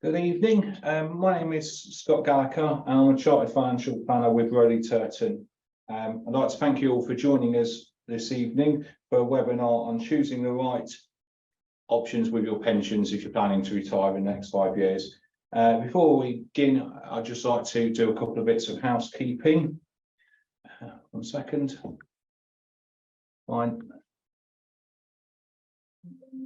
Good evening. My name is Scott Gallagher, and I'm a Chartered Financial Planner with Rowley Turton. I'd like to thank you all for joining us this evening for a webinar on choosing the right options with your pensions if you're planning to retire in the next 5 years. Before we begin, I'd just like to do a couple of bits of housekeeping. 1 second. Fine.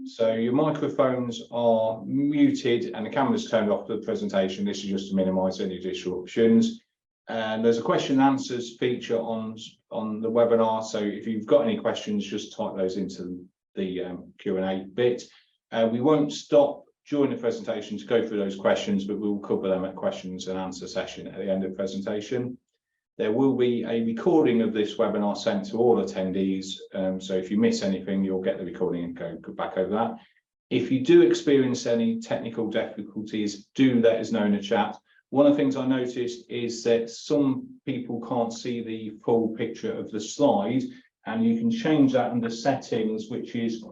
So your microphones are muted and the camera's turned off for the presentation. This is just to minimise any disruptions. And there's a question and answers feature on the webinar. So if you've got any questions, just type those into the Q&A bit. We won't stop during the presentation to go through those questions, but we'll cover them at questions and answer session at the end of the presentation. There will be a recording of this webinar sent to all attendees. So if you miss anything, you'll get the recording and go back over that. If you do experience any technical difficulties, do let us know in the chat. One of the things I noticed is that some people can't see the full picture of the slide, and you can change that under settings, which is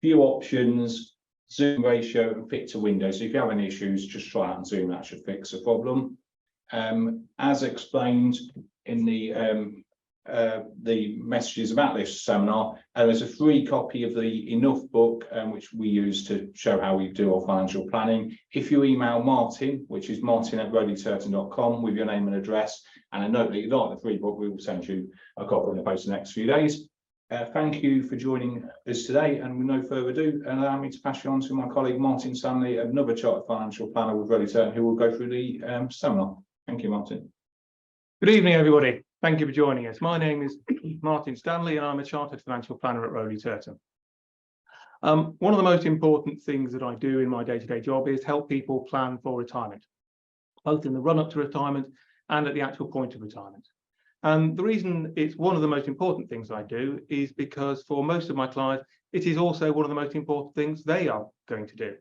view options, zoom ratio, and fit to window. So if you have any issues, just try out and zoom. That should fix the problem. As explained in the messages about this seminar, there's a free copy of the Enough book, which we use to show how we do our financial planning. If you email Martin, which is martin@rowleyturton.com, with your name and address and a note that you'd like the free book, we will send you a copy in the post in the next few days. Thank you for joining us today, and with no further ado, allow me to pass you on to my colleague Martin Stanley, another Chartered Financial Planner with Rowley Turton, who will go through the seminar. Thank you, Martin. Good evening, everybody. Thank you for joining us. My name is Martin Stanley, and I'm a Chartered Financial Planner at Rowley Turton. One of the most important things that I do in my day-to-day job is help people plan for retirement, both in the run-up to retirement and at the actual point of retirement. And the reason it's one of the most important things I do is because for most of my clients, it is also one of the most important things they are going to do.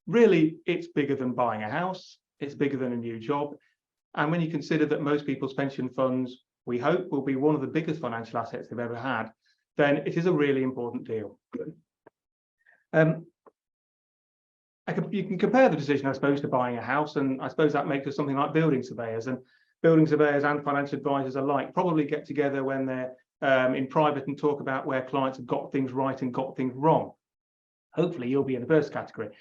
Really, it's bigger than buying a house. It's bigger than a new job. And when you consider that most people's pension funds, we hope, will be one of the biggest financial assets they've ever had, then it is a really important deal. You can compare the decision, I suppose, to buying a house, and I suppose that makes us something like building surveyors. And building surveyors and financial advisors alike probably get together when they're in private and talk about where clients have got things right and got things wrong. Hopefully, you'll be in the first category.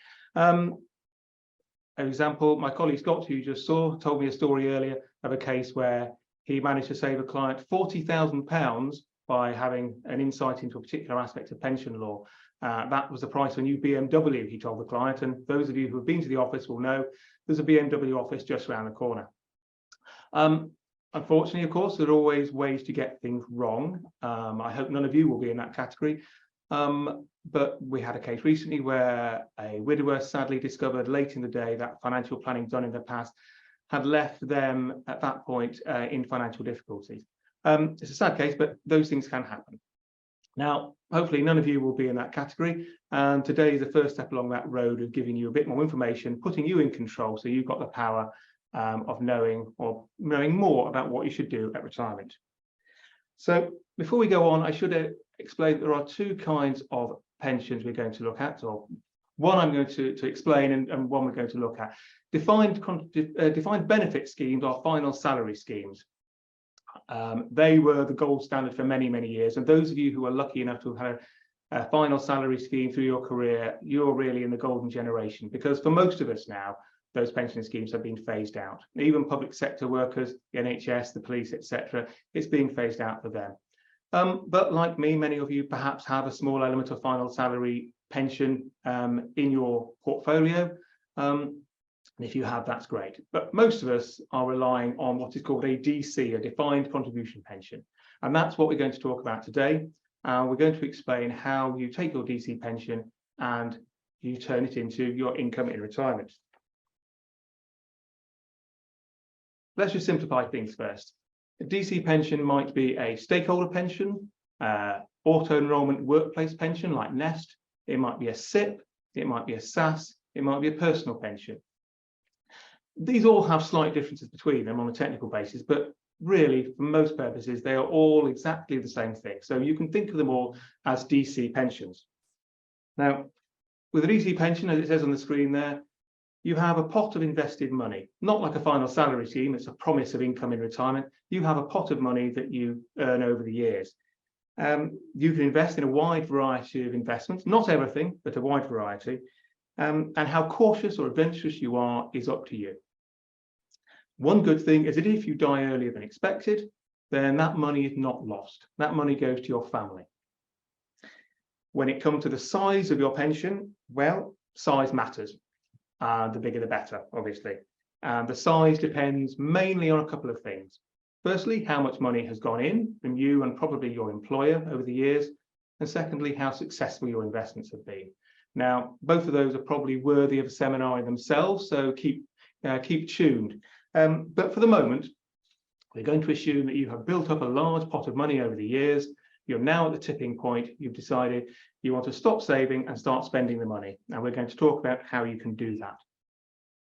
For example, my colleague Scott, who you just saw, told me a story earlier of a case where he managed to save a client £40,000 by having an insight into a particular aspect of pension law. That was the price of a new BMW, he told the client. And those of you who have been to the office will know there's a BMW office just around the corner. Unfortunately, of course, there are always ways to get things wrong. I hope none of you will be in that category. But we had a case recently where a widower sadly discovered late in the day that financial planning done in the past had left them at that point in financial difficulties. It's a sad case, but those things can happen. Now, hopefully none of you will be in that category. And today is the first step along that road of giving you a bit more information, putting you in control so you've got the power of knowing more about what you should do at retirement. So before we go on, I should explain that there are two kinds of pensions we're going to look at, or one I'm going to explain and one we're going to look at. Defined benefit schemes are final salary schemes. They were the gold standard for many, many years. And those of you who are lucky enough to have had a final salary scheme through your career, you're really in the golden generation, because for most of us now, those pension schemes have been phased out. Even public sector workers, the NHS, the police, etc., it's being phased out for them. But like me, many of you perhaps have a small element of final salary pension in your portfolio. And if you have, that's great. But most of us are relying on what is called a DC, a defined contribution pension. And that's what we're going to talk about today. We're going to explain how you take your DC pension and you turn it into your income in retirement. Let's just simplify things first. A DC pension might be a stakeholder pension, auto-enrollment workplace pension like Nest. It might be a SIP, it might be a SAS, it might be a personal pension. These all have slight differences between them on a technical basis, but really, for most purposes, they are all exactly the same thing. So you can think of them all as DC pensions. Now, with a DC pension, as it says on the screen there, you have a pot of invested money, not like a final salary scheme. It's a promise of income in retirement. You have a pot of money that you earn over the years. You can invest in a wide variety of investments, not everything, but a wide variety. And how cautious or adventurous you are is up to you. One good thing is that if you die earlier than expected, then that money is not lost. That money goes to your family. When it comes to the size of your pension, well, size matters. The bigger the better, obviously. And the size depends mainly on a couple of things. Firstly, how much money has gone in from you and probably your employer over the years. And secondly, how successful your investments have been. Now, both of those are probably worthy of a seminar in themselves, so keep tuned. But for the moment, we're going to assume that you have built up a large pot of money over the years. You're now at the tipping point. You've decided you want to stop saving and start spending the money. And we're going to talk about how you can do that.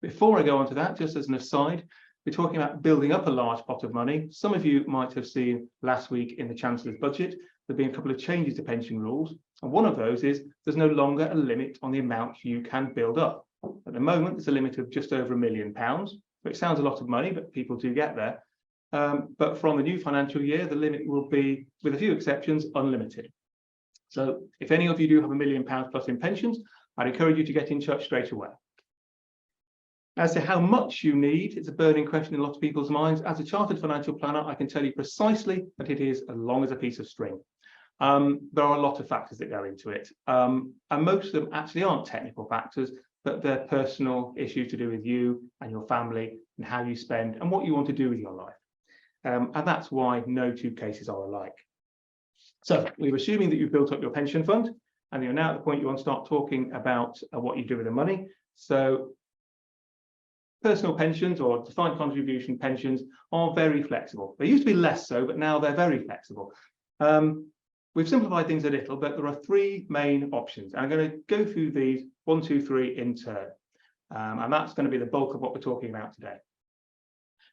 Before I go on to that, just as an aside, we're talking about building up a large pot of money. Some of you might have seen last week in the Chancellor's budget, there've been a couple of changes to pension rules. And one of those is there's no longer a limit on the amount you can build up. At the moment, there's a limit of just over £1 million. It sounds a lot of money, but people do get there. But from the new financial year, the limit will be, with a few exceptions, unlimited. So if any of you do have £1 million plus in pensions, I'd encourage you to get in touch straight away. As to how much you need, it's a burning question in a lot of people's minds. As a chartered financial planner, I can tell you precisely that it is as long as a piece of string. There are a lot of factors that go into it. And most of them actually aren't technical factors, but they're personal issues to do with you and your family and how you spend and what you want to do with your life. And that's why no two cases are alike. So we're assuming that you've built up your pension fund and you're now at the point you want to start talking about what you do with the money. So personal pensions or defined contribution pensions are very flexible. They used to be less so, but now they're very flexible. We've simplified things a little, but there are three main options. I'm going to go through these 1, 2, 3 in turn. And that's going to be the bulk of what we're talking about today.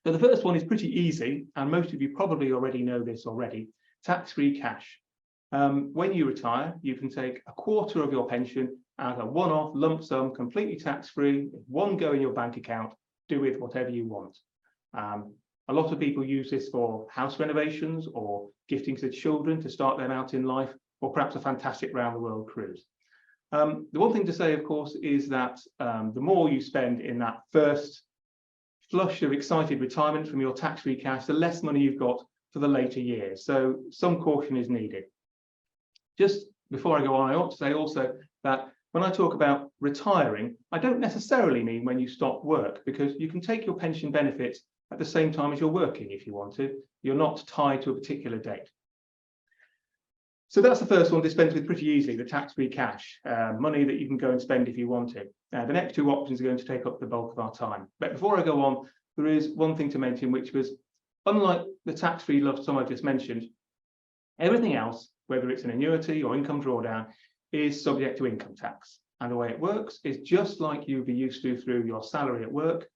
So the first one is pretty easy, and most of you probably already know this already, tax-free cash. When you retire, you can take a quarter of your pension as a one-off lump sum, completely tax-free, one go in your bank account, do with whatever you want. A lot of people use this for house renovations or gifting to children to start them out in life, or perhaps a fantastic round-the-world cruise. The one thing to say, of course, is that the more you spend in that first flush of excited retirement from your tax-free cash, the less money you've got for the later years. So some caution is needed. Just before I go on, I ought to say also that when I talk about retiring, I don't necessarily mean when you stop work, because you can take your pension benefits at the same time as you're working if you want to. You're not tied to a particular date. So that's the first one, dispensed with pretty easily, the tax-free cash, money that you can go and spend if you want to. The next two options are going to take up the bulk of our time. But before I go on, there is one thing to mention, which was, unlike the tax-free lump sum I just mentioned, everything else, whether it's an annuity or income drawdown, is subject to income tax. And the way it works is just like you'd be used to through your salary at work.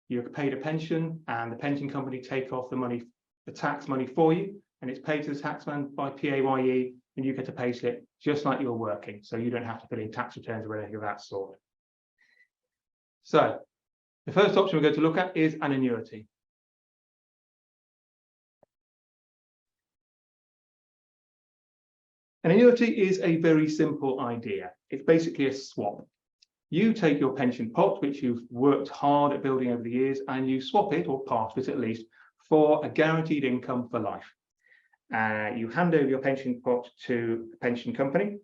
You're paid a pension, and the pension company take off the money, the tax money for you, and it's paid to the taxman by PAYE, and you get a pay slip just like you're working, so you don't have to fill in tax returns or anything of that sort. So the first option we're going to look at is an annuity. An annuity is a very simple idea. It's basically a swap. You take your pension pot, which you've worked hard at building over the years, and you swap it, or part of it at least, for a guaranteed income for life. You hand over your pension pot to a pension company,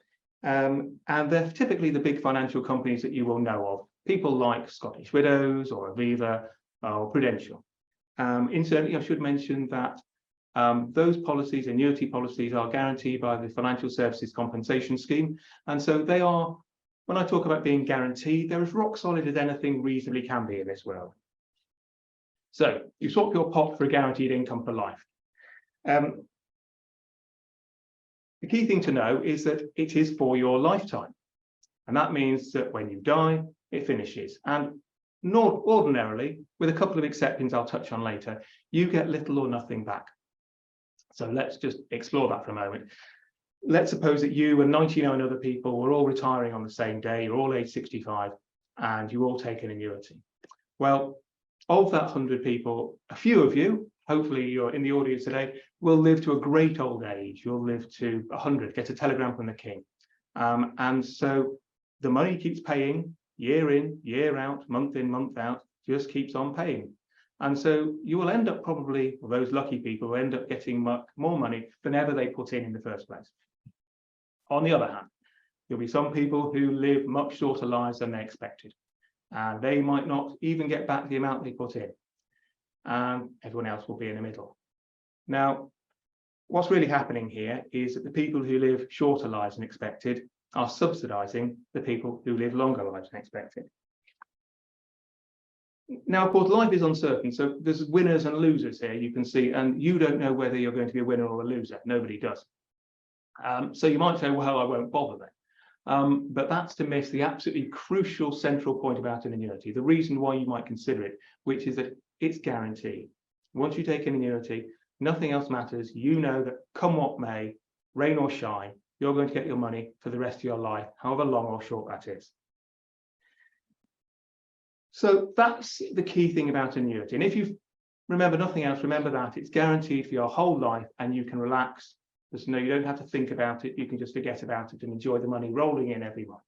and they're typically the big financial companies that you will know of, people like Scottish Widows or Aviva or Prudential. Incidentally, I should mention that those policies, annuity policies, are guaranteed by the Financial Services Compensation Scheme, and so they are, when I talk about being guaranteed, they're as rock solid as anything reasonably can be in this world. So you swap your pot for a guaranteed income for life. The key thing to know is that it is for your lifetime. And that means that when you die, it finishes. And not ordinarily, with a couple of exceptions I'll touch on later, you get little or nothing back. So let's just explore that for a moment. Let's suppose that you and 99 other people were all retiring on the same day, you're all age 65. and you all take an annuity. Well, of that 100 people, a few of you, hopefully you're in the audience today, will live to a great old age. You'll live to 100, get a telegram from the king. And so the money keeps paying year in, year out, month in, month out, just keeps on paying. And so you will end up probably, or those lucky people will end up getting more money than ever they put in the first place. On the other hand, there'll be some people who live much shorter lives than they expected, and they might not even get back the amount they put in, and everyone else will be in the middle. Now, what's really happening here is that the people who live shorter lives than expected are subsidising the people who live longer lives than expected. Now, of course, life is uncertain, so there's winners and losers here, you can see, and you don't know whether you're going to be a winner or a loser. Nobody does. So you might say, well, I won't bother then. But that's to miss the absolutely crucial central point about an annuity, the reason why you might consider it, which is that it's guaranteed. Once you take an annuity, nothing else matters. You know that come what may, rain or shine, you're going to get your money for the rest of your life, however long or short that is. So that's the key thing about annuity. And if you remember nothing else, remember that it's guaranteed for your whole life and you can relax. There's no, you don't have to think about it. You can just forget about it and enjoy the money rolling in every month.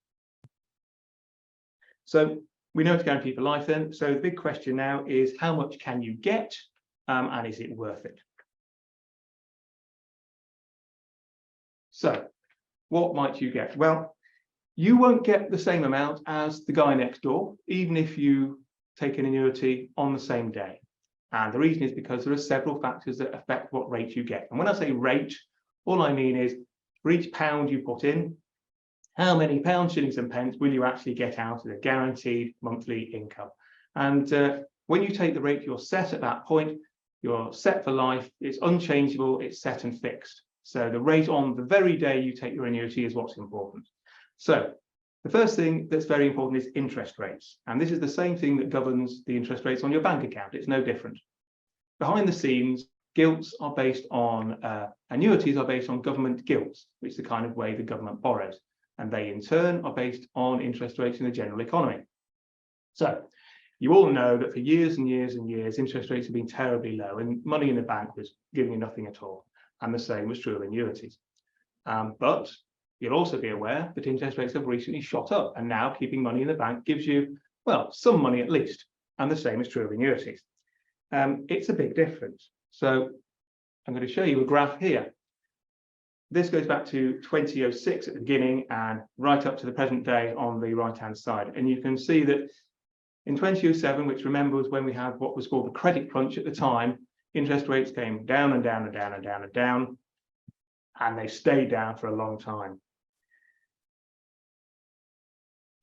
So we know it's guaranteed for life then. So the big question now is how much can you get and is it worth it? So what might you get? Well, you won't get the same amount as the guy next door, even if you take an annuity on the same day. And the reason is because there are several factors that affect what rate you get. And when I say rate, all I mean is for each pound you put in, how many pounds, shillings and pence will you actually get out as a guaranteed monthly income? And when you take the rate, you're set at that point, you're set for life, it's unchangeable, it's set and fixed. So the rate on the very day you take your annuity is what's important. So the first thing that's very important is interest rates. And this is the same thing that governs the interest rates on your bank account. It's no different. Behind the scenes, gilts are based on, annuities are based on government gilts, which is the kind of way the government borrows. And they in turn are based on interest rates in the general economy. So you all know that for years and years and years, interest rates have been terribly low and money in the bank was giving you nothing at all. And the same was true of annuities. But you'll also be aware that interest rates have recently shot up, and now keeping money in the bank gives you, well, some money at least. And the same is true of annuities. It's a big difference. So I'm going to show you a graph here. This goes back to 2006 at the beginning and right up to the present day on the right-hand side. And you can see that in 2007, which remember was when we had what was called the credit crunch at the time, interest rates came down and down and down and down and down, and they stayed down for a long time.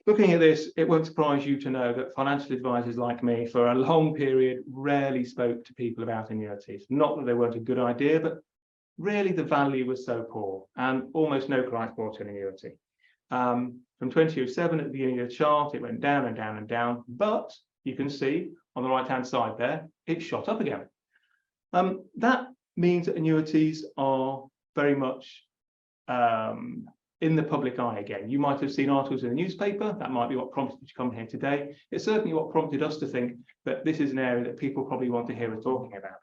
Looking at this, it won't surprise you to know that financial advisors like me for a long period rarely spoke to people about annuities. Not that they weren't a good idea, but really the value was so poor and almost no clients bought an annuity. From 2007 at the beginning of the chart, it went down and down and down, but you can see on the right-hand side there, it shot up again. That means that annuities are very much in the public eye again. You might have seen articles in the newspaper. That might be what prompted you to come here today. It's certainly what prompted us to think that this is an area that people probably want to hear us talking about.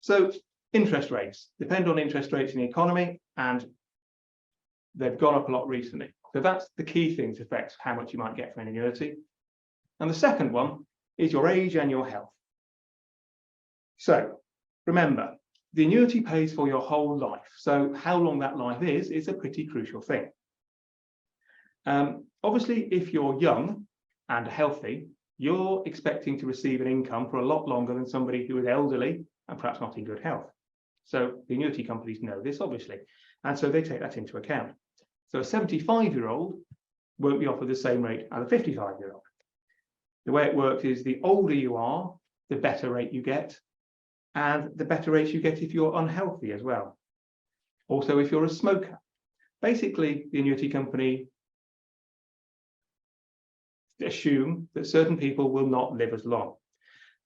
So interest rates depend on interest rates in the economy, and they've gone up a lot recently. So that's the key thing that affects how much you might get from an annuity. And the second one is your age and your health. So remember, the annuity pays for your whole life. So how long that life is a pretty crucial thing. Obviously, if you're young and healthy, you're expecting to receive an income for a lot longer than somebody who is elderly and perhaps not in good health. So the annuity companies know this, obviously, and so they take that into account. So a 75-year-old won't be offered the same rate as a 55-year-old. The way it works is the older you are, the better rate you get, and the better rates you get if you're unhealthy as well. Also, if you're a smoker. Basically, the annuity company assume that certain people will not live as long.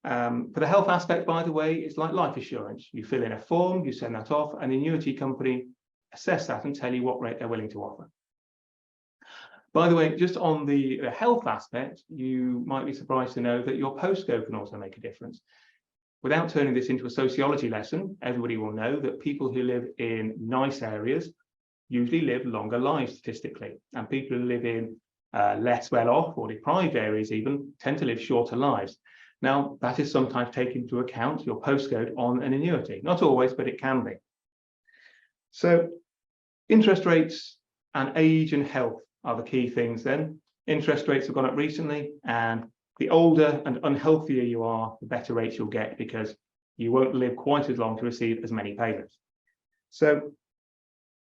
For the health aspect, by the way, it's like life assurance. You fill in a form, you send that off, and the annuity company assess that and tell you what rate they're willing to offer. By the way, just on the health aspect, you might be surprised to know that your postcode can also make a difference. Without turning this into a sociology lesson, everybody will know that people who live in nice areas usually live longer lives statistically, and people who live in less well-off or deprived areas even tend to live shorter lives. Now, that is sometimes taken into account, your postcode, on an annuity. Not always, but it can be. So interest rates and age and health are the key things then. Interest rates have gone up recently, and the older and unhealthier you are, the better rates you'll get, because you won't live quite as long to receive as many payments. So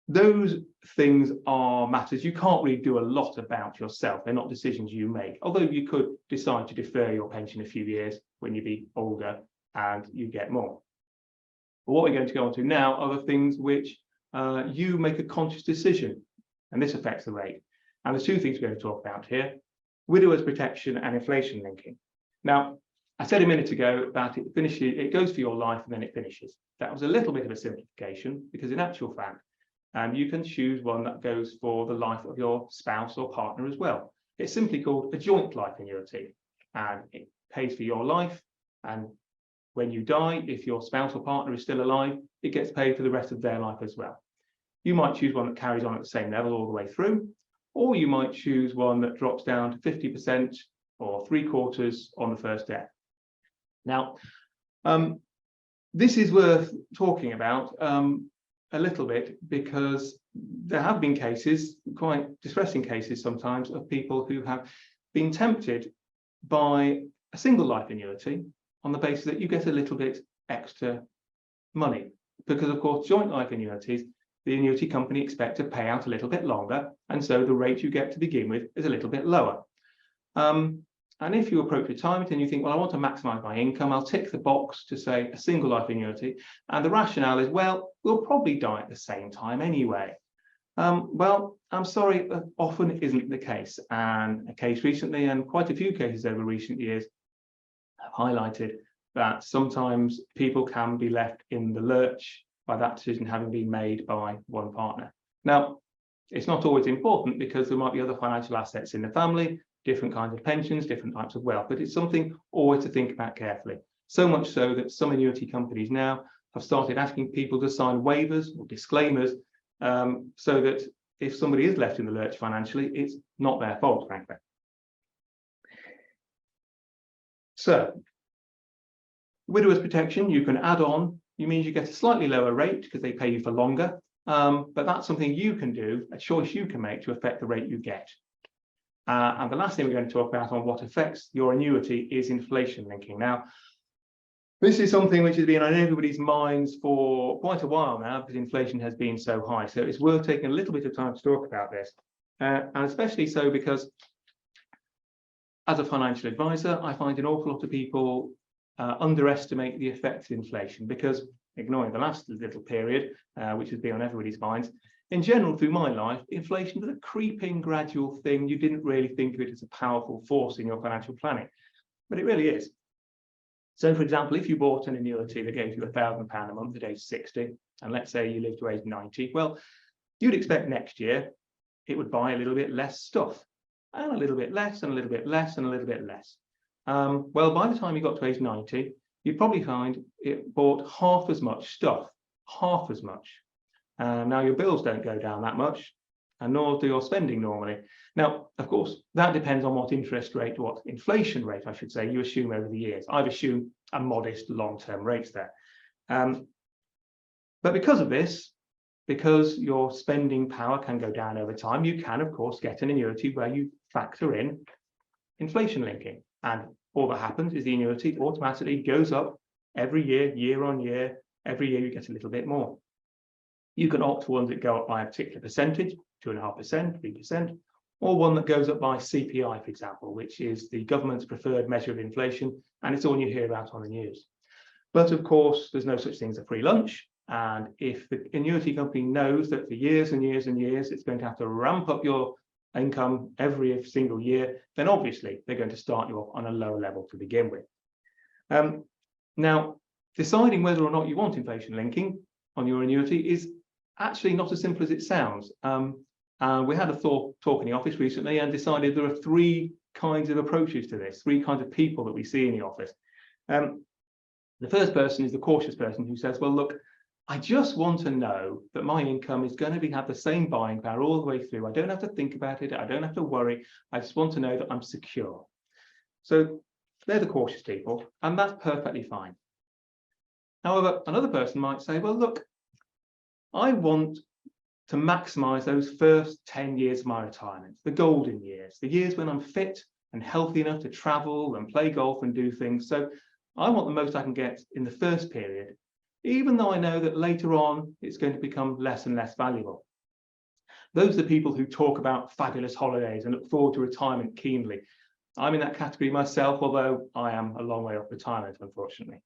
those things are matters you can't really do a lot about yourself. They're not decisions you make, although you could decide to defer your pension a few years when you be older and you get more. But what we're going to go on to now are the things which you make a conscious decision, and this affects the rate. And the two things we're going to talk about here: widowers protection and inflation linking. Now, I said a minute ago that it goes for your life and then it finishes. That was a little bit of a simplification, because in actual fact, you can choose one that goes for the life of your spouse or partner as well. It's simply called a joint life annuity, and it pays for your life. And when you die, if your spouse or partner is still alive, it gets paid for the rest of their life as well. You might choose one that carries on at the same level all the way through, or you might choose one that drops down to 50% or 3/4 on the first death. Now, this is worth talking about a little bit, because there have been cases, quite distressing cases sometimes, of people who have been tempted by a single life annuity on the basis that you get a little bit extra money. Because of course, joint life annuities, the annuity company expect to pay out a little bit longer, and so the rate you get to begin with is a little bit lower. And if you approach retirement and you think, well, I want to maximize my income, I'll tick the box to say a single life annuity. And the rationale is, well, we'll probably die at the same time anyway. Well, I'm sorry, that often isn't the case. And a case recently, and quite a few cases over recent years, have highlighted that sometimes people can be left in the lurch by that decision having been made by one partner. Now, it's not always important, because there might be other financial assets in the family, different kinds of pensions, different types of wealth, but it's something always to think about carefully. So much so that some annuity companies now have started asking people to sign waivers or disclaimers, so that if somebody is left in the lurch financially, it's not their fault, frankly. So, widowers protection, you can add on. It means you get a slightly lower rate because they pay you for longer, but that's something you can do, a choice you can make to affect the rate you get. And the last thing we're going to talk about on what affects your annuity is inflation linking. Now, this is something which has been on everybody's minds for quite a while now, because inflation has been so high. So it's worth taking a little bit of time to talk about this. And especially so because as a financial advisor, I find an awful lot of people underestimate the effects of inflation, because ignoring the last little period, which has been on everybody's minds, in general, through my life, inflation was a creeping, gradual thing. You didn't really think of it as a powerful force in your financial planning, but it really is. So, for example, if you bought an annuity that gave you £1,000 a month at age 60, and let's say you live to age 90, well, you'd expect next year it would buy a little bit less stuff, and a little bit less, and a little bit less, and a little bit less. Well, by the time you got to age 90, you'd probably find it bought half as much stuff, half as much. Now your bills don't go down that much, and nor do your spending normally. Now, of course, that depends on what interest rate, what inflation rate, I should say, you assume over the years. I've assumed a modest long-term rates there. But because of this, because your spending power can go down over time, you can, of course, get an annuity where you factor in inflation linking. And all that happens is the annuity automatically goes up every year, year on year. Every year you get a little bit more. You can opt for ones that go up by a particular percentage, 2.5%, 3%, or one that goes up by CPI, for example, which is the government's preferred measure of inflation, and it's all you hear about on the news. But of course, there's no such thing as a free lunch. And if the annuity company knows that for years and years and years, it's going to have to ramp up your income every single year, then obviously they're going to start you off on a lower level to begin with. Now, deciding whether or not you want inflation linking on your annuity is actually not as simple as it sounds. We had a talk in the office recently and decided there are three kinds of approaches to this, three kinds of people that we see in the office. The first person is the cautious person who says, well, look, I just want to know that my income is going to have the same buying power all the way through. I don't have to think about it. I don't have to worry. I just want to know that I'm secure. So they're the cautious people, and that's perfectly fine. However, another person might say, well, look, I want to maximize those first 10 years of my retirement, the golden years, the years when I'm fit and healthy enough to travel and play golf and do things. So I want the most I can get in the first period, even though I know that later on it's going to become less and less valuable. Those are the people who talk about fabulous holidays and look forward to retirement keenly. I'm in that category myself, although I am a long way off retirement, unfortunately.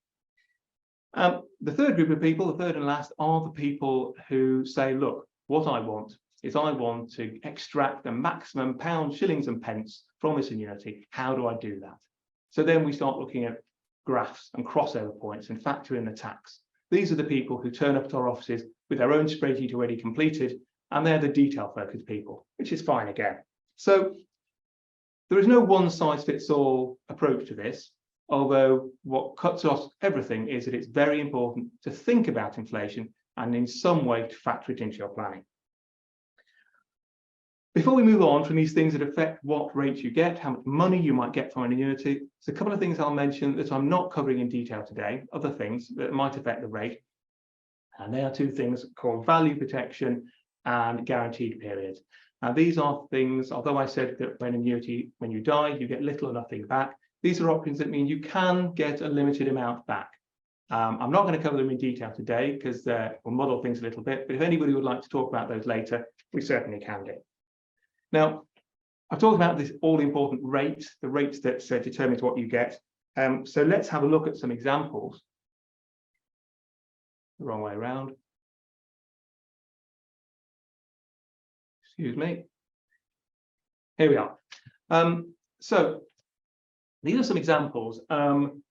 The third group of people, the third and last, are the people who say, look, what I want is I want to extract the maximum pounds, shillings and pence from this annuity. How do I do that? So then we start looking at graphs and crossover points and factor in the tax. These are the people who turn up to our offices with their own spreadsheet already completed, and they're the detail-focused people, which is fine again. So there is no one-size-fits-all approach to this, although what cuts off everything is that it's very important to think about inflation and in some way to factor it into your planning. Before we move on from these things that affect what rates you get, how much money you might get from an annuity, there's a couple of things I'll mention that I'm not covering in detail today, other things that might affect the rate. And they are two things called value protection and guaranteed periods. Now, these are things, although I said that when you die, you get little or nothing back, these are options that mean you can get a limited amount back. I'm not going to cover them in detail today because we'll model things a little bit, but if anybody would like to talk about those later, we certainly can do. Now, I've talked about this all-important rate, the rates that determines what you get. So let's have a look at some examples. The wrong way around. Excuse me. Here we are. So these are some examples, and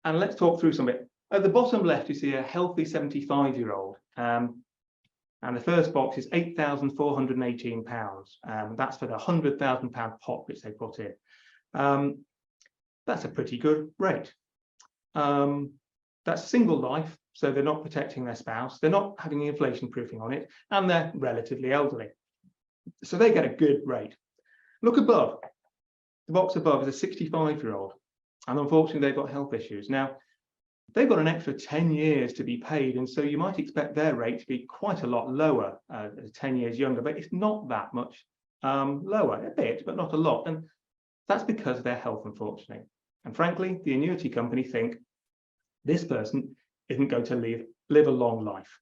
let's talk through some of it. At the bottom left, you see a healthy 75-year-old, and the first box is £8,418. That's for the £100,000 pot which they put in. That's a pretty good rate. That's single life, so they're not protecting their spouse, they're not having inflation proofing on it, and they're relatively elderly. So they get a good rate. Look above. The box above is a 65-year-old, and unfortunately they've got health issues. Now, they've got an extra 10 years to be paid, and so you might expect their rate to be quite a lot lower, 10 years younger, but it's not that much lower, a bit, but not a lot. And that's because of their health, unfortunately. And frankly, the annuity company think this person isn't going to live a long life.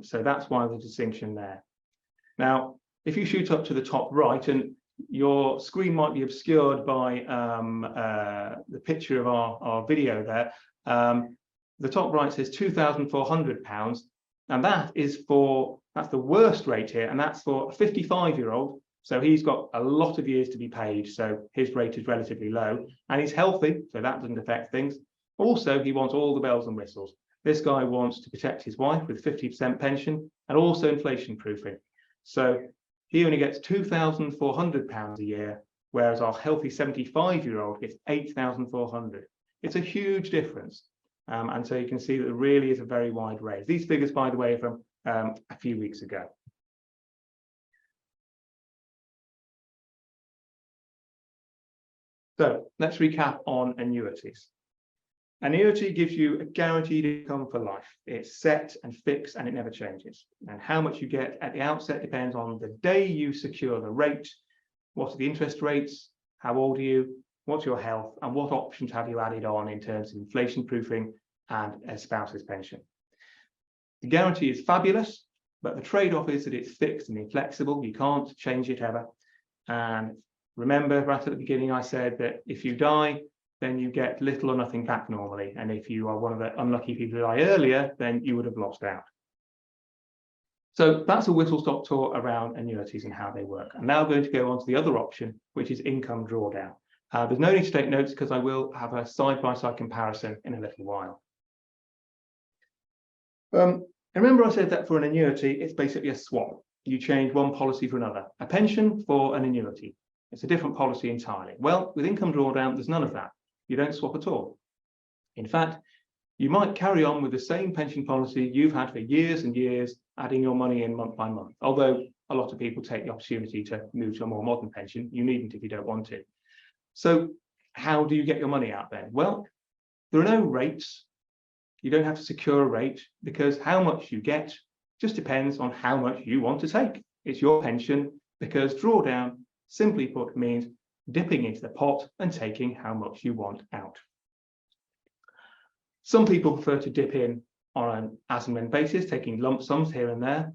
So that's why the distinction there. Now, if you shoot up to the top right, and your screen might be obscured by the picture of our video there, the top right says £2,400, and that's the worst rate here, and that's for a 55-year-old. So he's got a lot of years to be paid, so his rate is relatively low, and he's healthy, so that doesn't affect things. Also, he wants all the bells and whistles. This guy wants to protect his wife with 50% pension and also inflation proofing. So he only gets £2,400 a year, whereas our healthy 75-year-old gets £8,400. It's a huge difference. And so you can see that there really is a very wide range. These figures, by the way, are from a few weeks ago. So let's recap on annuities. Annuity gives you a guaranteed income for life. It's set and fixed and it never changes. And how much you get at the outset depends on the day you secure the rate, what are the interest rates, how old are you, what's your health, and what options have you added on in terms of inflation proofing and a spouse's pension. The guarantee is fabulous, but the trade-off is that it's fixed and inflexible. You can't change it ever. And remember, right at the beginning, I said that if you die, then you get little or nothing back normally. And if you are one of the unlucky people who die earlier, then you would have lost out. So that's a whistle-stop tour around annuities and how they work. I'm now going to go on to the other option, which is income drawdown. There's no need to take notes because I will have a side-by-side comparison in a little while. Remember I said that for an annuity, it's basically a swap. you change one policy for another, a pension for an annuity. It's a different policy entirely. Well, with income drawdown, there's none of that. You don't swap at all. In fact, you might carry on with the same pension policy you've had for years and years, adding your money in month by month. Although a lot of people take the opportunity to move to a more modern pension. You needn't if you don't want to. So how do you get your money out then? Well, there are no rates. You don't have to secure a rate because how much you get just depends on how much you want to take. It's your pension because drawdown, simply put, means dipping into the pot and taking how much you want out. Some people prefer to dip in on an as and when basis, taking lump sums here and there.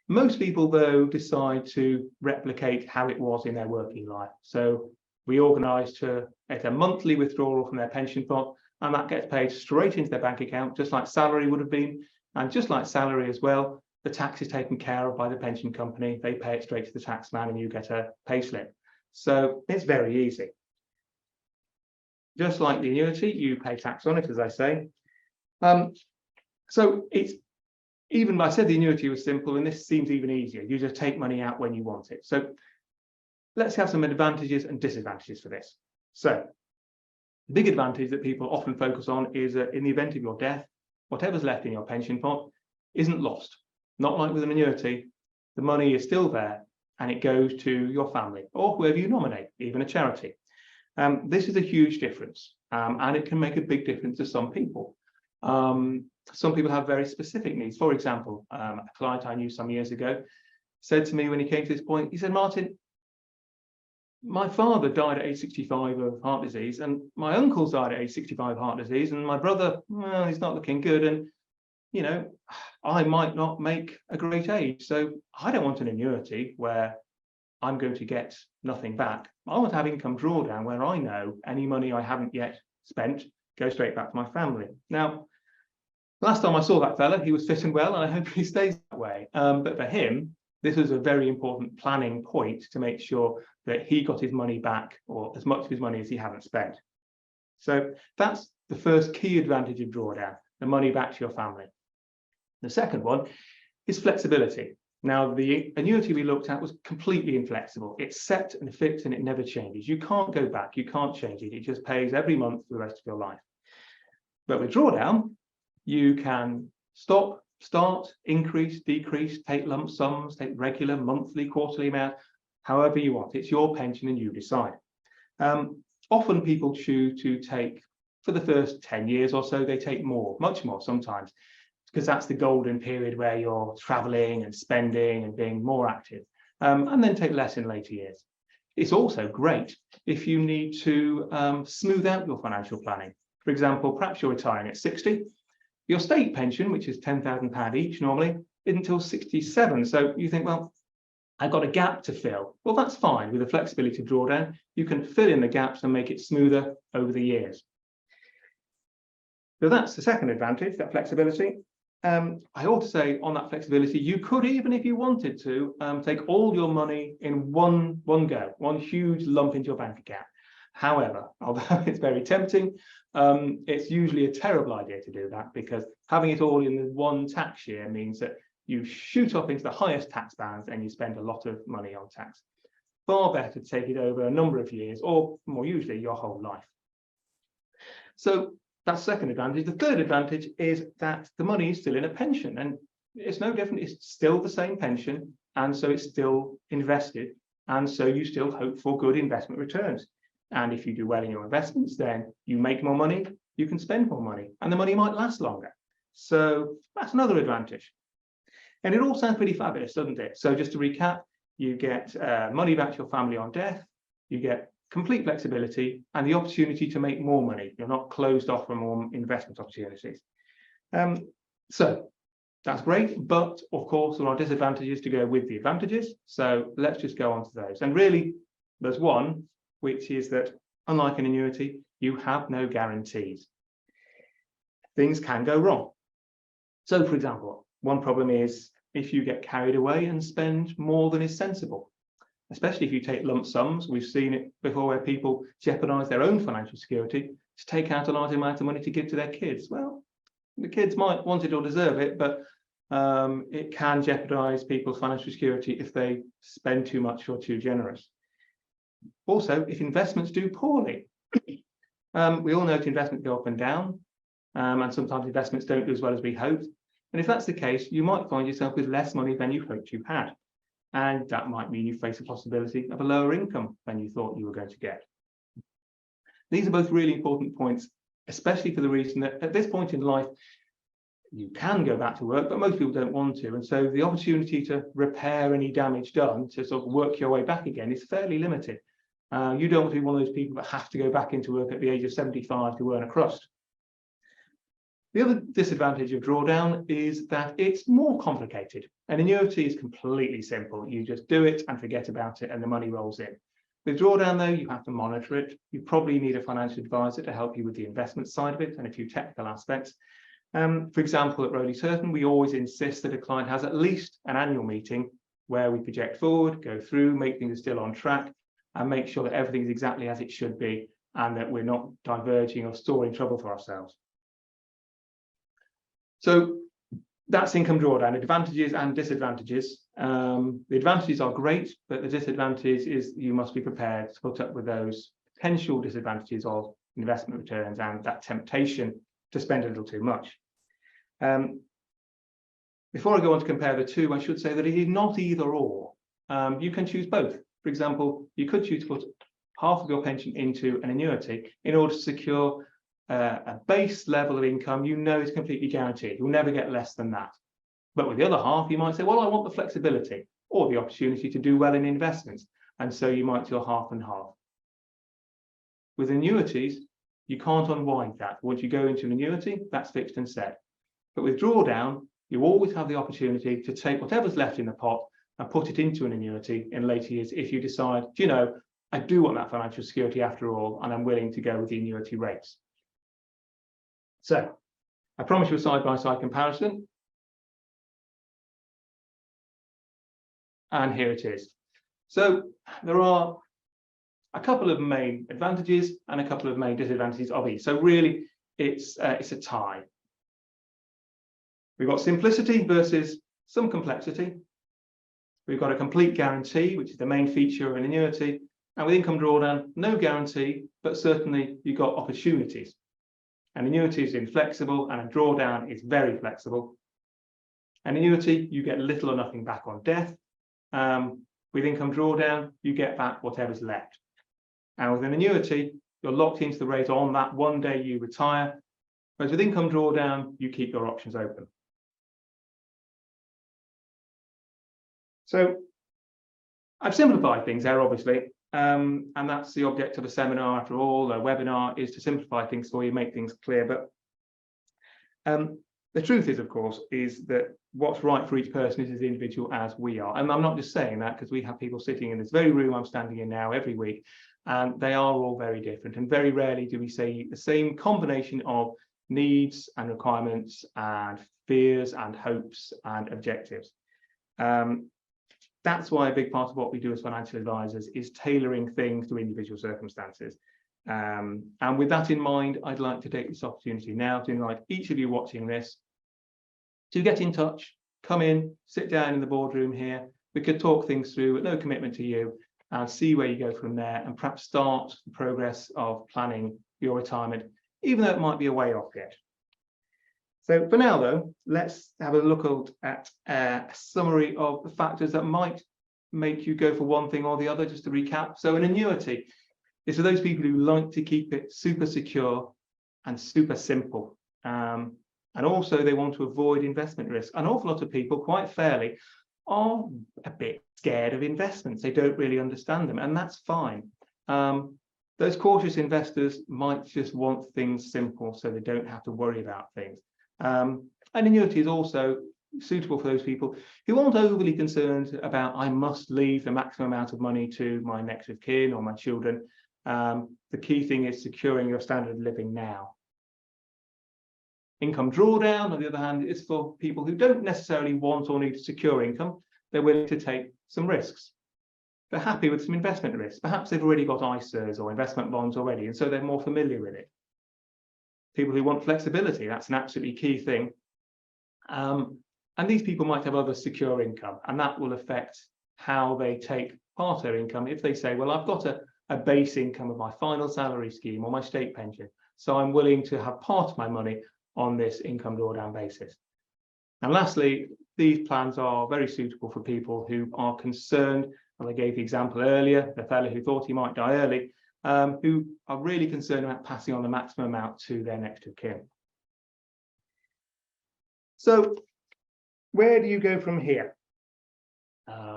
Most people, though, decide to replicate how it was in their working life. So we organise to make a monthly withdrawal from their pension pot, and that gets paid straight into their bank account, just like salary would have been. And just like salary as well, the tax is taken care of by the pension company. They pay it straight to the tax man and you get a pay slip. So it's very easy. Just like the annuity, you pay tax on it, as I say. So it's even, I said the annuity was simple, and this seems even easier. You just take money out when you want it. So let's have some advantages and disadvantages for this. So the big advantage that people often focus on is that in the event of your death, whatever's left in your pension pot isn't lost. Not like with an annuity, the money is still there and it goes to your family or whoever you nominate, even a charity. This is a huge difference, and it can make a big difference to some people. Some people have very specific needs. For example, a client I knew some years ago said to me when he came to this point, he said, Martin, my father died at age 65 of heart disease, and my uncle's died at age 65 of heart disease, and my brother, well, he's not looking good, and you know, I might not make a great age. So I don't want an annuity where I'm going to get nothing back. I want to have income drawdown where I know any money I haven't yet spent goes straight back to my family. Now, last time I saw that fella, he was fit and well, and I hope he stays that way. But for him, this was a very important planning point to make sure that he got his money back, or as much of his money as he hadn't spent. So that's the first key advantage of drawdown, the money back to your family. The second one is flexibility. Now, the annuity we looked at was completely inflexible. It's set and fixed and it never changes. You can't go back, you can't change it. It just pays every month for the rest of your life. But with drawdown, you can stop, start, increase, decrease, take lump sums, take regular, monthly, quarterly amount, however you want. It's your pension and you decide. Often people choose to take, for the first 10 years or so, they take more, much more sometimes, because that's the golden period where you're traveling and spending and being more active, and then take less in later years. It's also great if you need to smooth out your financial planning. For example, perhaps you're retiring at 60. Your state pension, which is £10,000 each normally, isn't until 67. So you think, well, I've got a gap to fill. Well, that's fine. With the flexibility of drawdown, you can fill in the gaps and make it smoother over the years. So that's the second advantage, that flexibility. I ought to say on that flexibility, you could, even if you wanted to, take all your money in one go, one huge lump into your bank account. However, although it's very tempting, it's usually a terrible idea to do that, because having it all in the one tax year means that you shoot up into the highest tax bands and you spend a lot of money on tax. Far better to take it over a number of years, or more usually your whole life. So that's the second advantage. The third advantage is that the money is still in a pension, and it's no different. It's still the same pension, and so it's still invested, and so you still hope for good investment returns. And if you do well in your investments, then you make more money, you can spend more money, and the money might last longer. So that's another advantage. And it all sounds pretty fabulous, doesn't it? So just to recap, you get money back to your family on death, you get complete flexibility and the opportunity to make more money. You're not closed off from more investment opportunities. So that's great, but of course there are disadvantages to go with the advantages. So let's just go on to those. And really, there's one, which is that unlike an annuity, you have no guarantees. Things can go wrong. So for example, one problem is if you get carried away and spend more than is sensible. Especially if you take lump sums. We've seen it before where people jeopardize their own financial security to take out a large amount of money to give to their kids. Well, the kids might want it or deserve it, but it can jeopardize people's financial security if they spend too much or too generous. Also, if investments do poorly, we all know that investments go up and down, and sometimes investments don't do as well as we hoped. And if that's the case, you might find yourself with less money than you hoped you had. And that might mean you face a possibility of a lower income than you thought you were going to get. These are both really important points, especially for the reason that at this point in life, you can go back to work, but most people don't want to. And so the opportunity to repair any damage done, to sort of work your way back again, is fairly limited. You don't want to be one of those people that have to go back into work at the age of 75 to earn a crust. The other disadvantage of drawdown is that it's more complicated. An annuity is completely simple. You just do it and forget about it and the money rolls in. With drawdown, though, you have to monitor it. You probably need a financial advisor to help you with the investment side of it and a few technical aspects. For example, at Rowley Turton, we always insist that a client has at least an annual meeting where we project forward, go through, make things still on track, and make sure that everything is exactly as it should be and that we're not diverging or storing trouble for ourselves. So that's income drawdown, advantages and disadvantages. The advantages are great, but the disadvantage is you must be prepared to put up with those potential disadvantages of investment returns and that temptation to spend a little too much. Before I go on to compare the two, I should say that it is not either or. You can choose both. For example, you could choose to put half of your pension into an annuity in order to secure a base level of income you know is completely guaranteed. You'll never get less than that. But with the other half, you might say, well, I want the flexibility or the opportunity to do well in investments. And so you might do half and half. With annuities, you can't unwind that. Once you go into an annuity, that's fixed and set. But with drawdown, you always have the opportunity to take whatever's left in the pot and put it into an annuity in later years if you decide, you know, I do want that financial security after all, and I'm willing to go with the annuity rates. So I promise you a side-by-side comparison. And here it is. So there are a couple of main advantages and a couple of main disadvantages of each. So really, it's a tie. We've got simplicity versus some complexity. We've got a complete guarantee, which is the main feature of an annuity. And with income drawdown, no guarantee, but certainly you've got opportunities. An annuity is inflexible and a drawdown is very flexible. An annuity, you get little or nothing back on death. With income drawdown, you get back whatever's left. And with an annuity, you're locked into the rate on that one day you retire. Whereas with income drawdown, you keep your options open. So I've simplified things there, obviously. And that's the object of a seminar after all. A webinar is to simplify things for you, make things clear. But the truth is, of course, is that what's right for each person is as individual as we are. And I'm not just saying that because we have people sitting in this very room I'm standing in now every week, and they are all very different. And very rarely do we see the same combination of needs and requirements and fears and hopes and objectives. That's why a big part of what we do as financial advisors is tailoring things to individual circumstances. And with that in mind, I'd like to take this opportunity now to invite each of you watching this to get in touch, come in, sit down in the boardroom here. We could talk things through at no commitment to you and see where you go from there and perhaps start the progress of planning your retirement, even though it might be a way off yet. So for now, though, let's have a look at a summary of the factors that might make you go for one thing or the other, just to recap. So an annuity is for those people who like to keep it super secure and super simple. And also they want to avoid investment risk. An awful lot of people, quite fairly, are a bit scared of investments. They don't really understand them, and that's fine. Those cautious investors might just want things simple so they don't have to worry about things. An annuity is also suitable for those people who aren't overly concerned about, I must leave the maximum amount of money to my next of kin or my children. The key thing is securing your standard of living now. Income drawdown, on the other hand, is for people who don't necessarily want or need to secure income. They're willing to take some risks. They're happy with some investment risks. Perhaps they've already got ISAs or investment bonds already, and so they're more familiar with it. People who want flexibility, that's an absolutely key thing. And these people might have other secure income, and that will affect how they take part of their income. If they say, well, I've got a base income of my final salary scheme or my state pension, so I'm willing to have part of my money on this income drawdown basis. And lastly, these plans are very suitable for people who are concerned, and I gave the example earlier, the fellow who thought he might die early, who are really concerned about passing on the maximum amount to their next of kin. So where do you go from here?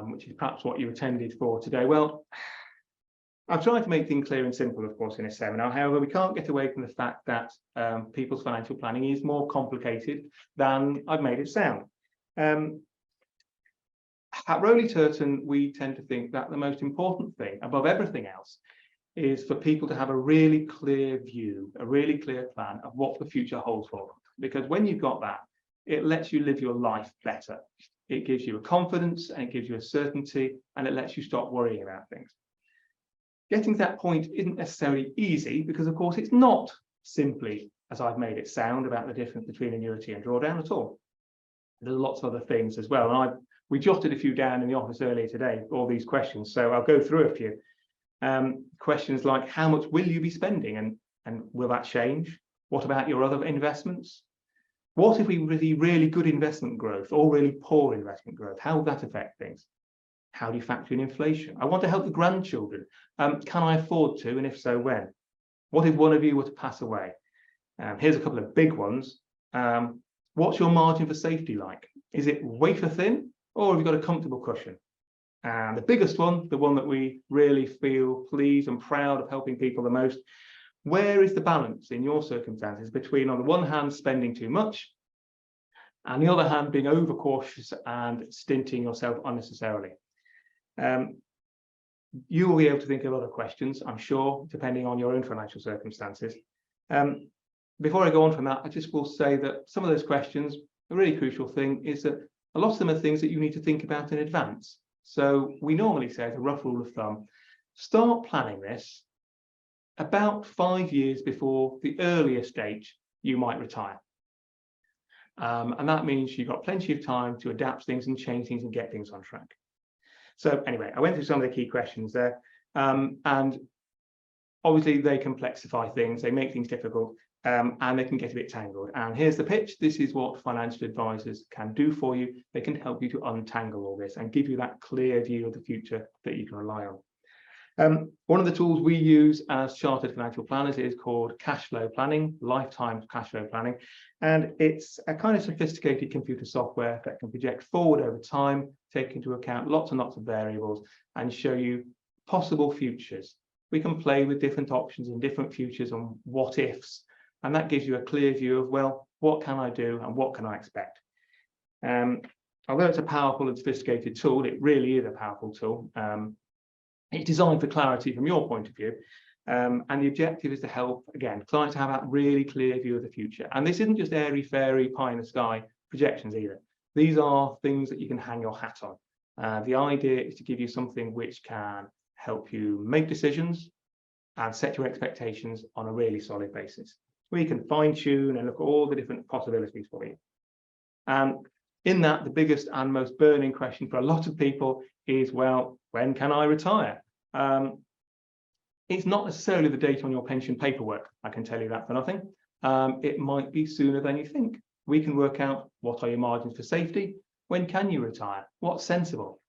Which is perhaps what you attended for today. Well, I've tried to make things clear and simple, of course, in a seminar. However, we can't get away from the fact that people's financial planning is more complicated than I've made it sound. At Rowley Turton, we tend to think that the most important thing, above everything else, is for people to have a really clear view, a really clear plan of what the future holds for them. Because when you've got that, it lets you live your life better. It gives you a confidence, and it gives you a certainty, and it lets you stop worrying about things. Getting to that point isn't necessarily easy, because of course it's not simply, as I've made it sound, about the difference between annuity and drawdown at all. There's lots of other things as well. And we jotted a few down in the office earlier today, all these questions. So I'll go through a few. Questions like, how much will you be spending, and will that change? What about your other investments? What if we really, really good investment growth or really poor investment growth? How will that affect things? How do you factor in inflation? I want to help the grandchildren. Can I afford to? And if so, when? What if one of you were to pass away? Here's a couple of big ones. What's your margin for safety like? Is it wafer thin, or have you got a comfortable cushion? And the biggest one, the one that we really feel pleased and proud of helping people the most, where is the balance in your circumstances between, on the one hand, spending too much, and the other hand, being overcautious and stinting yourself unnecessarily? You will be able to think of other questions, I'm sure, depending on your own financial circumstances. Before I go on from that, I just will say that some of those questions, a really crucial thing is that a lot of them are things that you need to think about in advance. So we normally say, as a rough rule of thumb, start planning this about 5 years before the earliest age you might retire. And that means you've got plenty of time to adapt things and change things and get things on track. So anyway, I went through some of the key questions there, and obviously they complexify things, they make things difficult, and they can get a bit tangled. And here's the pitch. This is what financial advisors can do for you. They can help you to untangle all this and give you that clear view of the future that you can rely on. One of the tools we use as chartered financial planners is called cash flow planning, lifetime cash flow planning. And it's a kind of sophisticated computer software that can project forward over time, take into account lots and lots of variables, and show you possible futures. We can play with different options and different futures and what ifs, and that gives you a clear view of, well, what can I do and what can I expect? Although it's a powerful and sophisticated tool, it really is a powerful tool. It's designed for clarity from your point of view, and the objective is to help, again, clients to have that really clear view of the future. And this isn't just airy-fairy, pie in the sky projections either. These are things that you can hang your hat on. The idea is to give you something which can help you make decisions and set your expectations on a really solid basis, where you can fine-tune and look at all the different possibilities for you. And in that, the biggest and most burning question for a lot of people is, well, when can I retire? It's not necessarily the date on your pension paperwork, I can tell you that for nothing. It might be sooner than you think. We can work out, what are your margins for safety? When can you retire? What's sensible?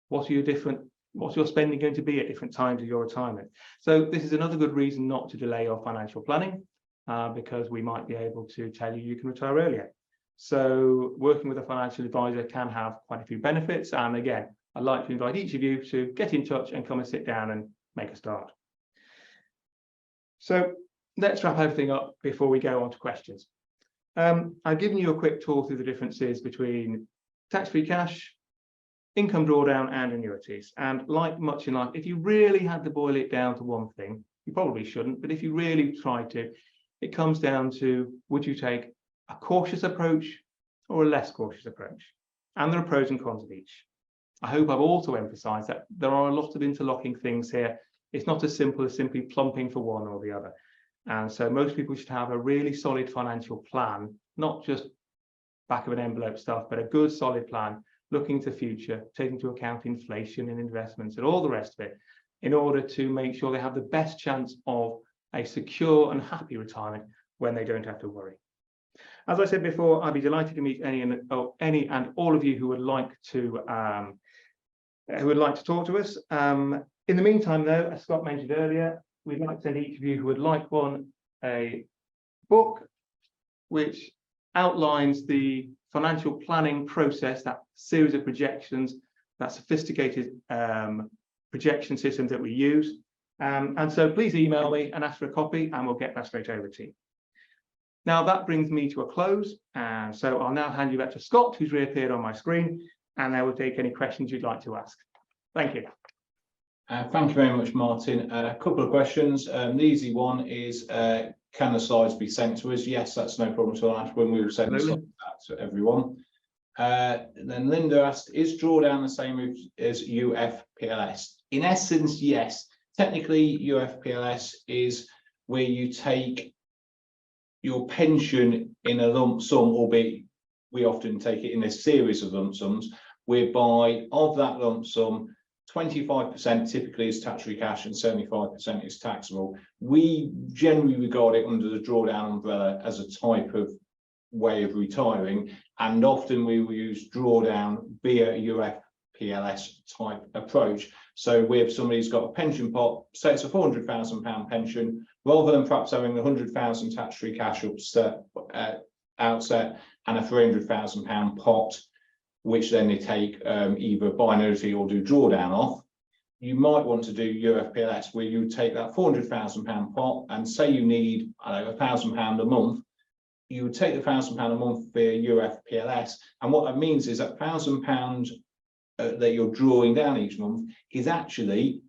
What's your spending going to be at different times of your retirement? So this is another good reason not to delay your financial planning, because we might be able to tell you can retire earlier. So working with a financial advisor can have quite a few benefits. And again, I'd like to invite each of you to get in touch and come and sit down and make a start. So let's wrap everything up before we go on to questions. I've given you a quick tour through the differences between tax-free cash, income drawdown, and annuities. And like much in life, if you really had to boil it down to one thing, you probably shouldn't, but if you really tried to, it comes down to, would you take a cautious approach or a less cautious approach? And there are pros and cons of each. I hope I've also emphasised that there are a lot of interlocking things here. It's not as simple as simply plumping for one or the other. And so most people should have a really solid financial plan, not just back of an envelope stuff, but a good solid plan, looking to the future, taking into account inflation and investments and all the rest of it, in order to make sure they have the best chance of a secure and happy retirement when they don't have to worry. As I said before, I'd be delighted to meet any and all of you who would like to talk to us. In the meantime, though, as Scott mentioned earlier, we'd like to send each of you who would like one a book which outlines the financial planning process, that series of projections, that sophisticated projection system that we use. And so please email me and ask for a copy, and we'll get that straight over to you. Now that brings me to a close, and so I'll now hand you back to Scott, who's reappeared on my screen, and I will take any questions you'd like to ask. Thank you. Thank you very much, Martin. A couple of questions. The easy one is, can the slides be sent to us? Yes, that's no problem at all. When we will send the slides out to everyone. Then Linda asked, is drawdown the same as UFPLS? In essence, yes. Technically, UFPLS is where you take your pension in a lump sum, albeit we often take it in a series of lump sums, whereby of that lump sum, 25% typically is tax-free cash and 75% is taxable. We generally regard it under the drawdown umbrella as a type of way of retiring, and often we will use drawdown via UFPLS type approach. So where somebody's got a pension pot, say it's a £400,000 pension, rather than perhaps having the 100,000 tax-free cash outset and a £300,000 pot, which then they take either by annuity or do drawdown off, you might want to do UFPLS, where you take that £400,000 pot and say you need, I don't know, £1,000 a month. You would take the £1,000 a month via UFPLS, and what that means is that £1,000 that you're drawing down each month is actually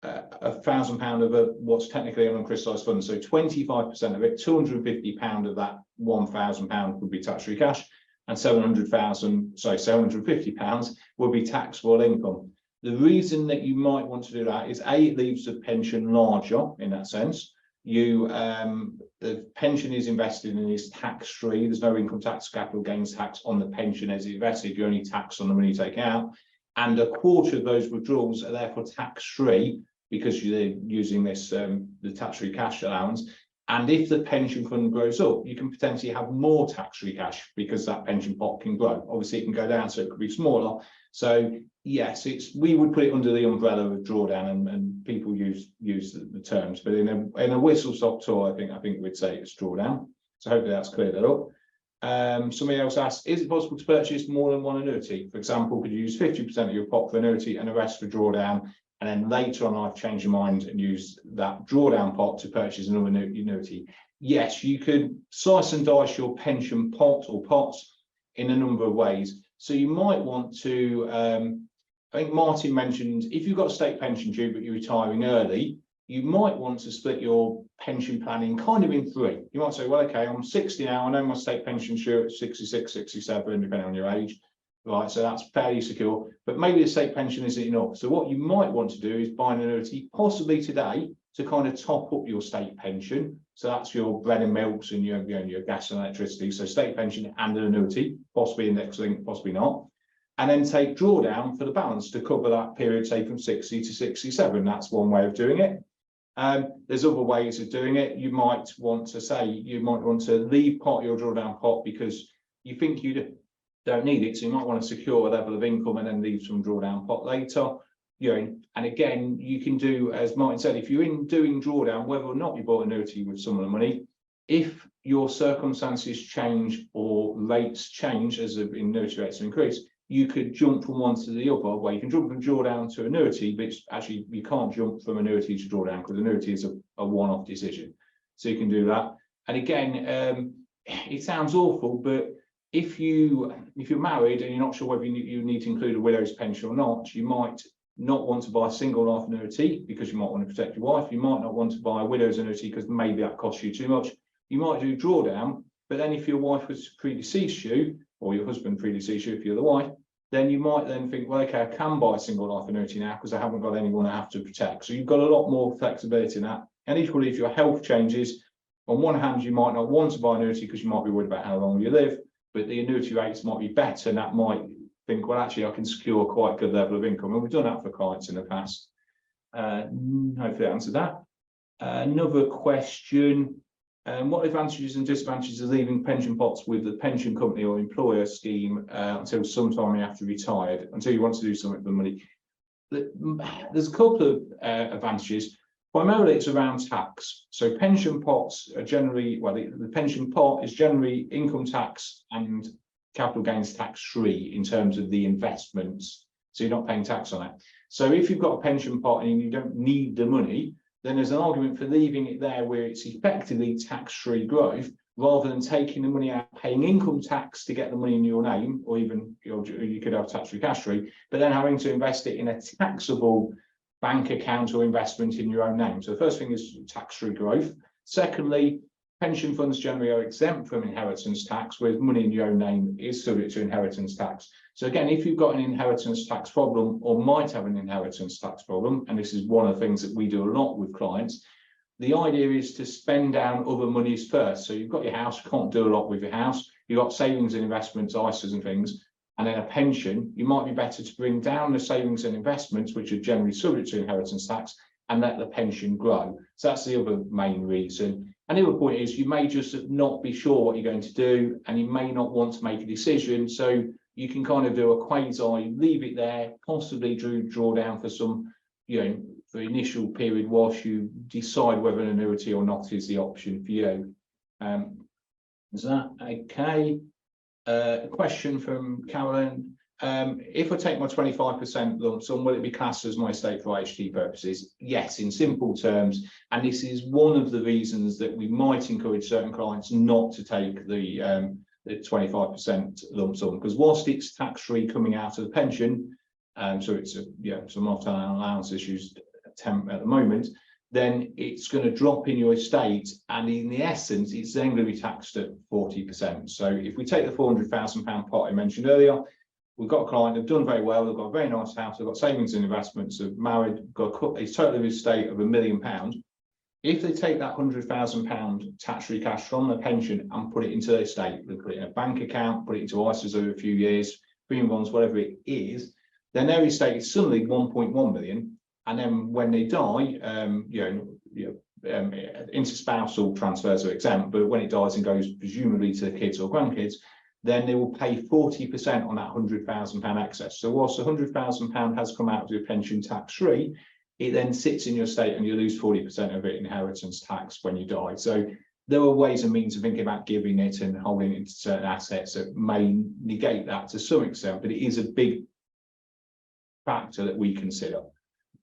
£1,000 of what's technically an uncrystallised fund. So 25% of it, £250 of that £1,000 would be tax-free cash, and £750 will be taxable income. The reason that you might want to do that is A, it leaves the pension larger in that sense. The pension is invested and is tax-free. There's no income tax, capital gains tax on the pension as invested. You only tax on the money you take out. And a quarter of those withdrawals are therefore tax-free because you're using this the tax-free cash allowance. And if the pension fund grows up, you can potentially have more tax-free cash because that pension pot can grow. Obviously, it can go down, so it could be smaller. So yes, we would put it under the umbrella of drawdown, and people use the terms. But in a whistle-stop tour, I think we'd say it's drawdown. So hopefully that's cleared that up. Somebody else asked, is it possible to purchase more than one annuity? For example, could you use 50% of your pot for annuity and the rest for drawdown, and then later on I've changed your mind and use that drawdown pot to purchase another annuity? Yes, you could slice and dice your pension pot or pots in a number of ways. So you might want to, I think Martin mentioned, if you've got a state pension due but you're retiring early, you might want to split your pension planning kind of in three. You might say, well, okay, I'm 60 now, I know my state pension due at 66, 67, depending on your age. Right, so that's fairly secure, but maybe the state pension isn't enough. So what you might want to do is buy an annuity, possibly today, to kind of top up your state pension. So that's your bread and milks and your gas and electricity. So state pension and an annuity, possibly index linked, possibly not. And then take drawdown for the balance to cover that period, say from 60 to 67. That's one way of doing it. There's other ways of doing it. You might want to leave part of your drawdown pot because you think you don't need it, so you might want to secure a level of income and then leave some drawdown pot later. And again, you can do, as Martin said, if you're doing drawdown, whether or not you bought annuity with some of the money, if your circumstances change or rates change as the annuity rates increase, you could jump from one to the other. Well, you can jump from drawdown to annuity, but actually you can't jump from annuity to drawdown because annuity is a one-off decision. So you can do that. And again, it sounds awful, but if you're married and you're not sure whether you need to include a widow's pension or not, you might not want to buy a single life annuity because you might want to protect your wife. You might not want to buy a widow's annuity because maybe that costs you too much. You might do drawdown, but then if your wife was predeceased you, or your husband predeceased you if you're the wife, then you might then think, well, okay, I can buy a single life annuity now because I haven't got anyone I have to protect. So you've got a lot more flexibility in that. And equally, if your health changes, on one hand, you might not want to buy an annuity because you might be worried about how long you live. but the annuity rates might be better, and that might think, well, actually, I can secure quite a good level of income. And we've done that for clients in the past. Hopefully I answered that. Another question. What advantages and disadvantages of leaving pension pots with the pension company or employer scheme until sometime after retired, until you want to do something with the money? There's a couple of advantages. Primarily, it's around tax. So pension pots are generally, well, the pension pot is generally income tax and capital gains tax free in terms of the investments. So you're not paying tax on it. So if you've got a pension pot and you don't need the money, then there's an argument for leaving it there where it's effectively tax-free growth, rather than taking the money out, paying income tax to get the money in your name, or even you could have tax-free cash-free, but then having to invest it in a taxable bank account or investment in your own name. So the first thing is tax-free growth. Secondly, pension funds generally are exempt from inheritance tax, whereas money in your own name is subject to inheritance tax. So again, if you've got an inheritance tax problem or might have an inheritance tax problem, and this is one of the things that we do a lot with clients, the idea is to spend down other monies first. So you've got your house, you can't do a lot with your house. You've got savings and investments, ISAs and things, and then a pension. You might be better to bring down the savings and investments, which are generally subject to inheritance tax, and let the pension grow. So that's the other main reason. And the other point is you may just not be sure what you're going to do, and you may not want to make a decision. So you can kind of do a quasi, leave it there, possibly draw down for some, for initial period whilst you decide whether an annuity or not is the option for you. Is that okay? A question from Carolyn. If I take my 25% lump sum, will it be classed as my estate for IHT purposes? Yes, in simple terms. And this is one of the reasons that we might encourage certain clients not to take the 25% lump sum, because whilst it's tax-free coming out of the pension, so it's some lifetime allowance issues at the moment, then it's going to drop in your estate, and in the essence, it's then going to be taxed at 40%. So if we take the £400,000 pot I mentioned earlier, we've got a client, they've done very well, they've got a very nice house, they've got savings and investments, they've married, got a total of estate of £1 million. If they take that £100,000 tax-free cash from their pension and put it into their estate, they put it in a bank account, put it into ISAs over a few years, green bonds, whatever it is, then their estate is suddenly 1.1 million. And then when they die, interspousal transfers are exempt, but when it dies and goes presumably to the kids or grandkids, then they will pay 40% on that £100,000 excess. So whilst the £100,000 has come out of your pension tax-free, it then sits in your estate and you lose 40% of it inheritance tax when you die. So there are ways and means of thinking about giving it and holding it into certain assets that may negate that to some extent, but it is a big factor that we consider.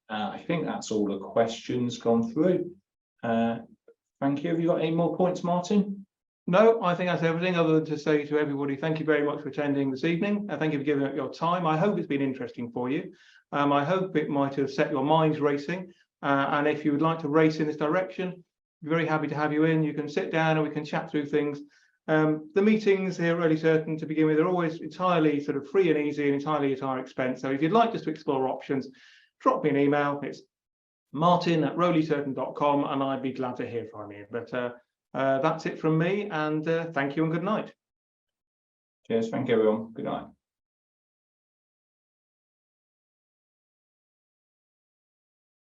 I think that's all the questions gone through. Thank you. Have you got any more points, Martin? No, I think that's everything, other than to say to everybody, thank you very much for attending this evening. Thank you for giving up your time. I hope it's been interesting for you. I hope it might have set your minds racing. And if you would like to race in this direction, we're very happy to have you in. You can sit down and we can chat through things. The meetings here, Early Certain, to begin with, are always entirely sort of free and easy and entirely at our expense. So if you'd like us to explore options, drop me an email. It's martin@rowleycertain.com, and I'd be glad to hear from you. But that's it from me, and thank you and good night. Cheers. Thank you, everyone. Good night.